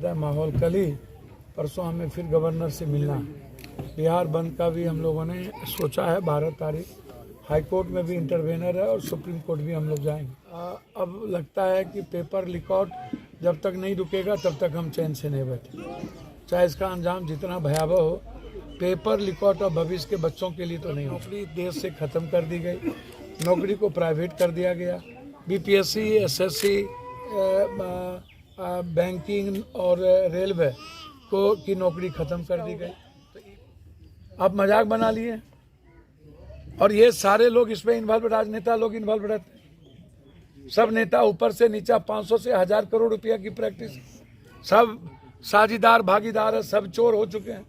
माहौल कल ही परसों हमें फिर गवर्नर से मिलना है। बिहार बंद का भी हम लोगों ने सोचा है 12 तारीख। हाई कोर्ट में भी इंटरवेनर है और सुप्रीम कोर्ट भी हम लोग जाएंगे। अब लगता है कि पेपर लीकआउट जब तक नहीं रुकेगा तब तक हम चैन से नहीं बैठे, चाहे इसका अंजाम जितना भयावह हो। पेपर लीकआउट और भविष्य के बच्चों के लिए तो नहीं। नौकरी देश से ख़त्म कर दी गई, नौकरी को प्राइवेट कर दिया गया। बीपीएससी, एसएससी, बैंकिंग और रेलवे की नौकरी ख़त्म कर दी गई। आप मजाक बना लिए और ये सारे लोग इसमें इन्वॉल्व, राजनेता लोग इन्वॉल्व रहते हैं। सब नेता ऊपर से नीचा 500 से 1000 करोड़ रुपया की प्रैक्टिस, सब साझीदार भागीदार है, सब चोर हो चुके हैं।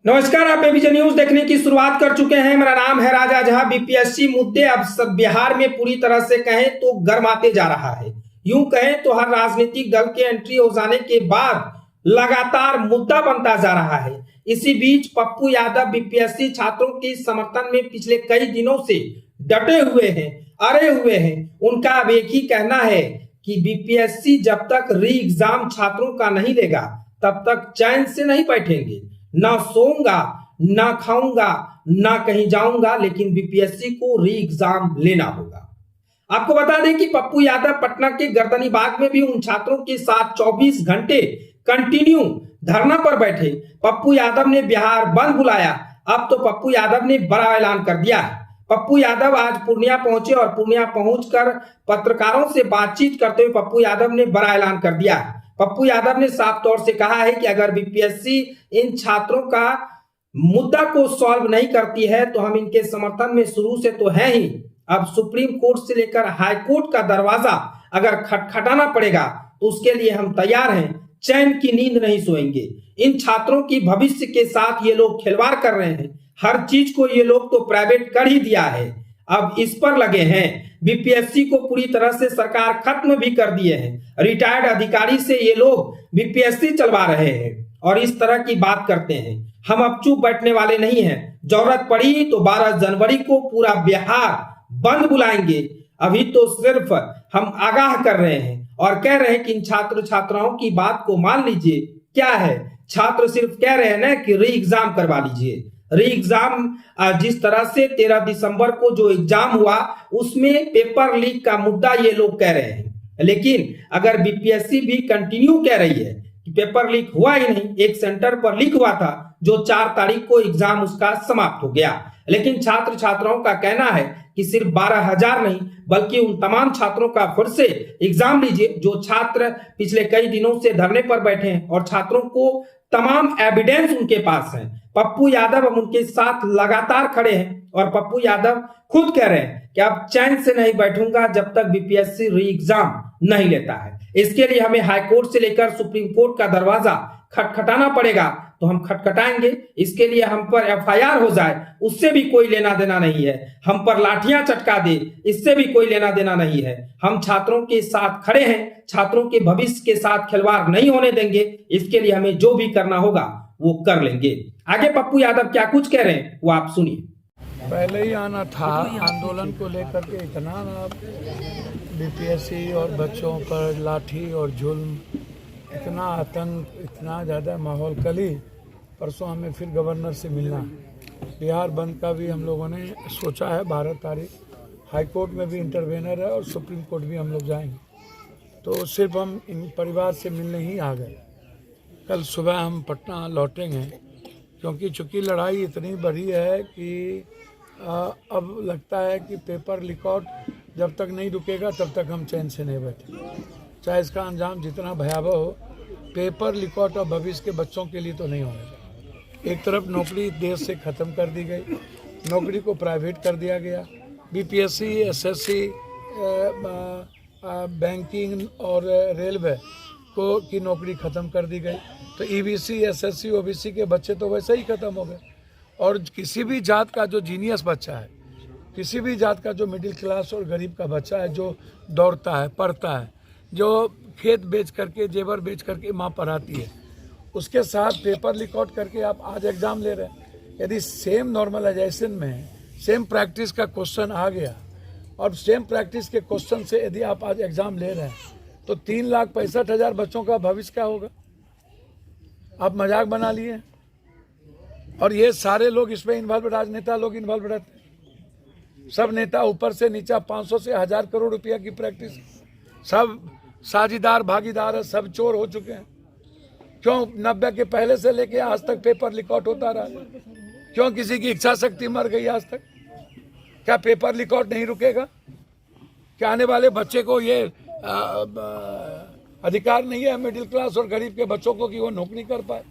नमस्कार, आप एबीपी न्यूज देखने की शुरुआत कर चुके हैं। मेरा नाम है राजा झा। बीपीएससी मुद्दे अब सब बिहार में पूरी तरह से कहें तो गर्माते जा रहा है। यूं कहें तो हर राजनीतिक दल के एंट्री हो जाने के बाद लगातार मुद्दा बनता जा रहा है। इसी बीच पप्पू यादव बीपीएससी छात्रों के समर्थन में पिछले कई दिनों से डटे हुए हैं, अड़े हुए हैं। उनका अब एक ही कहना है कि बीपीएससी जब तक री एग्जाम छात्रों का नहीं लेगा तब तक चैन से नहीं बैठेंगे। ना सोऊंगा, ना खाऊंगा, ना कहीं जाऊंगा, लेकिन बीपीएससी को री एग्जाम लेना होगा। आपको बता दें कि पप्पू यादव पटना के गर्दनीबाग में भी उन छात्रों के साथ 24 घंटे कंटिन्यू धरना पर बैठे। पप्पू यादव ने बिहार बंद बुलाया। अब तो पप्पू यादव ने बड़ा ऐलान कर दिया है। पप्पू यादव आज पूर्णिया पहुंचे और पूर्णिया पहुंचकर पत्रकारों से बातचीत करते हुए पप्पू यादव ने बड़ा ऐलान कर दिया है। पप्पू यादव ने साफ तौर से कहा है कि अगर बीपीएससी इन छात्रों का मुद्दा को सॉल्व नहीं करती है तो हम इनके समर्थन में शुरू से तो है ही, अब सुप्रीम कोर्ट से लेकर हाई कोर्ट का दरवाजा अगर खटखटाना पड़ेगा तो उसके लिए हम तैयार हैं। चैन की नींद नहीं सोएंगे। इन छात्रों की भविष्य के साथ ये लोग खिलवाड़ कर रहे हैं। हर चीज को ये लोग तो प्राइवेट कर ही दिया है, अब इस पर लगे हैं। बीपीएससी को पूरी तरह से सरकार खत्म भी कर दिए हैं। रिटायर्ड अधिकारी से ये लोग बीपीएससी चलवा रहे हैं और इस तरह की बात करते हैं। हम अब चुप बैठने वाले नहीं हैं। जरूरत पड़ी तो 12 जनवरी को पूरा बिहार बंद बुलाएंगे। अभी तो सिर्फ हम आगाह कर रहे हैं और कह रहे हैं कि इन छात्र छात्राओं की बात को मान लीजिए। क्या है, छात्र सिर्फ कह रहे हैं ना कि री एग्जाम करवा लीजिए। री एग्जाम जिस तरह से 13 दिसंबर को जो एग्जाम हुआ उसमें पेपर लीक का मुद्दा ये लोग कह रहे हैं, लेकिन अगर बीपीएससी भी कंटिन्यू कह रही है कि पेपर लीक हुआ ही नहीं, एक सेंटर पर लीक हुआ था जो 4 तारीख को एग्जाम उसका समाप्त हो गया, लेकिन छात्र छात्राओं का कहना है कि सिर्फ 12,000 नहीं बल्कि उन तमाम छात्रों का फिर से एग्जाम लीजिए जो छात्र पिछले कई दिनों से धरने पर बैठे हैं और छात्रों को तमाम एविडेंस उनके पास है। पप्पू यादव अब उनके साथ लगातार खड़े हैं और पप्पू यादव खुद कह रहे हैं कि अब चैन से नहीं बैठूंगा जब तक बीपीएससी री एग्जाम नहीं लेता है। इसके लिए हमें हाई कोर्ट से लेकर सुप्रीम कोर्ट का दरवाजा खटखटाना पड़ेगा तो हम खटखटाएंगे। इसके लिए हम पर एफआईआर हो जाए उससे भी कोई लेना देना नहीं है। हम पर लाठियां चटका दे इससे भी कोई लेना देना नहीं है। हम छात्रों के साथ खड़े हैं, छात्रों के भविष्य के साथ खिलवाड़ नहीं होने देंगे। इसके लिए हमें जो भी करना होगा वो कर लेंगे। आगे पप्पू यादव क्या कुछ कह रहे हैं वो आप सुनिए। पहले ही आना था आंदोलन को लेकर के, इतना बीपीएससी और बच्चों पर लाठी और जुल्म, इतना आतंक, इतना ज़्यादा माहौल कल ही परसों हमें फिर गवर्नर से मिलना है। बिहार बंद का भी हम लोगों ने सोचा है 12 तारीख। हाई कोर्ट में भी इंटरवेनर है और सुप्रीम कोर्ट भी हम लोग जाएंगे। तो सिर्फ हम इन परिवार से मिलने ही आ गए। कल सुबह हम पटना लौटेंगे क्योंकि चूँकि लड़ाई इतनी बड़ी है कि अब लगता है कि पेपर लीकआउट जब तक नहीं रुकेगा तब तक हम चैन से नहीं बैठे, चाहे इसका अंजाम जितना भयावह हो। पेपर लीकआउट और भविष्य के बच्चों के लिए तो नहीं होने। एक तरफ नौकरी देश से ख़त्म कर दी गई, नौकरी को प्राइवेट कर दिया गया। बीपीएससी, एसएससी, बैंकिंग और रेलवे की नौकरी ख़त्म कर दी गई। तो ईबीसी, एसएससी, ओबीसी के बच्चे तो वैसे ही ख़त्म हो गए। और किसी भी जात का जो जीनियस बच्चा है, किसी भी जात का जो मिडिल क्लास और गरीब का बच्चा है, जो दौड़ता है, पढ़ता है, जो खेत बेच करके, जेवर बेच करके माँ पढ़ाती है, उसके साथ पेपर लीक आउट करके आप आज एग्ज़ाम ले रहे हैं। यदि सेम नॉर्मलाइजेशन में सेम प्रैक्टिस का क्वेश्चन आ गया और सेम प्रैक्टिस के क्वेश्चन से यदि आप आज एग्जाम ले रहे हैं तो 3,65,000 बच्चों का भविष्य क्या होगा? आप मजाक बना लिए। और ये सारे लोग इसमें इन्वॉल्व, राजनेता लोग इन्वॉल्व रहते हैं। सब नेता ऊपर से नीचा 500 से 1000 करोड़ रुपया की प्रैक्टिस, सब साझीदार भागीदार है, सब चोर हो चुके हैं। क्यों 90 के पहले से लेके आज तक पेपर रिकॉर्ड होता रहा? क्यों किसी की इच्छा शक्ति मर गई आज तक? क्या पेपर रिकॉर्ड नहीं रुकेगा? क्या आने वाले बच्चे को ये अधिकार नहीं है मिडिल क्लास और गरीब के बच्चों को कि वो नौकरी कर पाए?